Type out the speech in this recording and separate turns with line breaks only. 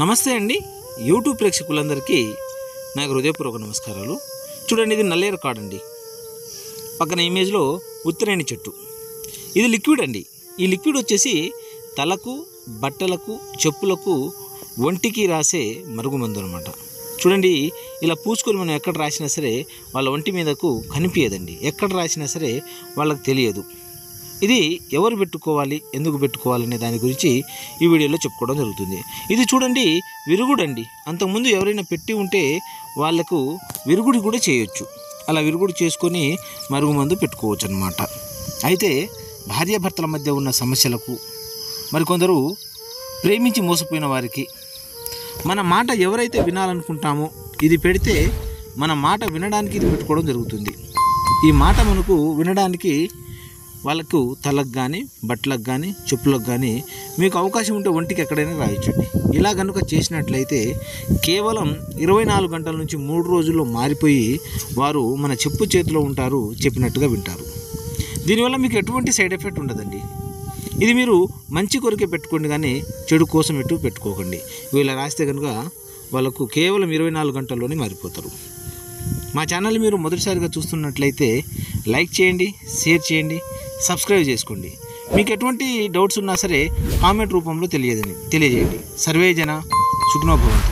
నమస్తే అండి యూట్యూబ్ ప్రేక్షకులందరికీ నాకు హృదయపూర్వక నమస్కారాలు. చూడండి, ఇది నల్లేరు కాడు అండి. పక్కన ఇమేజ్లో ఉత్తరేణి చెట్టు. ఇది లిక్విడ్ అండి. ఈ లిక్విడ్ వచ్చేసి తలకు, బట్టలకు, చెప్పులకు, ఒంటికి రాసే మరుగుమందు అనమాట. చూడండి, ఇలా పూసుకొని మనం ఎక్కడ రాసినా సరే వాళ్ళ ఒంటి మీదకు కనిపించదండి. ఎక్కడ రాసినా సరే వాళ్ళకి తెలియదు. ఇది ఎవరు పెట్టుకోవాలి, ఎందుకు పెట్టుకోవాలనే దాని గురించి ఈ వీడియోలో చెప్పుకోవడం జరుగుతుంది. ఇది చూడండి, విరుగుడు అండి. అంతకుముందు ఎవరైనా పెట్టి ఉంటే వాళ్లకు విరుగుడు కూడా చేయొచ్చు. అలా విరుగుడు చేసుకొని మరుగుమందు పెట్టుకోవచ్చు అన్నమాట. అయితే భార్యాభర్తల మధ్య ఉన్న సమస్యలకు, మరికొందరు ప్రేమించి మోసపోయిన వారికి మన మాట ఎవరైతే వినాలనుకుంటామో ఇది పెడితే మన మాట వినడానికి ఇది పెట్టుకోవడం జరుగుతుంది. ఈ మాట మనకు వినడానికి వాళ్ళకు తలకు కానీ, బట్టలకు కానీ, చెప్పులకు కానీ మీకు అవకాశం ఉంటే ఒంటికి ఎక్కడైనా రాయొచ్చండి. ఇలా కనుక చేసినట్లయితే కేవలం 24 గంటల నుంచి 3 రోజుల్లో మారిపోయి వారు మన చెప్పు చేతిలో ఉంటారు, చెప్పినట్టుగా వింటారు. దీనివల్ల మీకు ఎటువంటి సైడ్ ఎఫెక్ట్ ఉండదండి. ఇది మీరు మంచి కొరికే పెట్టుకోండి, కానీ చెడు కోసం ఎటు పెట్టుకోకండి. ఇలా రాస్తే కనుక వాళ్ళకు కేవలం 24 గంటల్లోనే మారిపోతారు. మా ఛానల్ మీరు మొదటిసారిగా చూస్తున్నట్లయితే లైక్ చేయండి, షేర్ చేయండి, సబ్స్క్రైబ్ చేసుకోండి. మీకు ఎటువంటి డౌట్స్ ఉన్నా సరే కామెంట్ రూపంలో తెలియజేయండి. సర్వే జన సుఖినో భవంతు.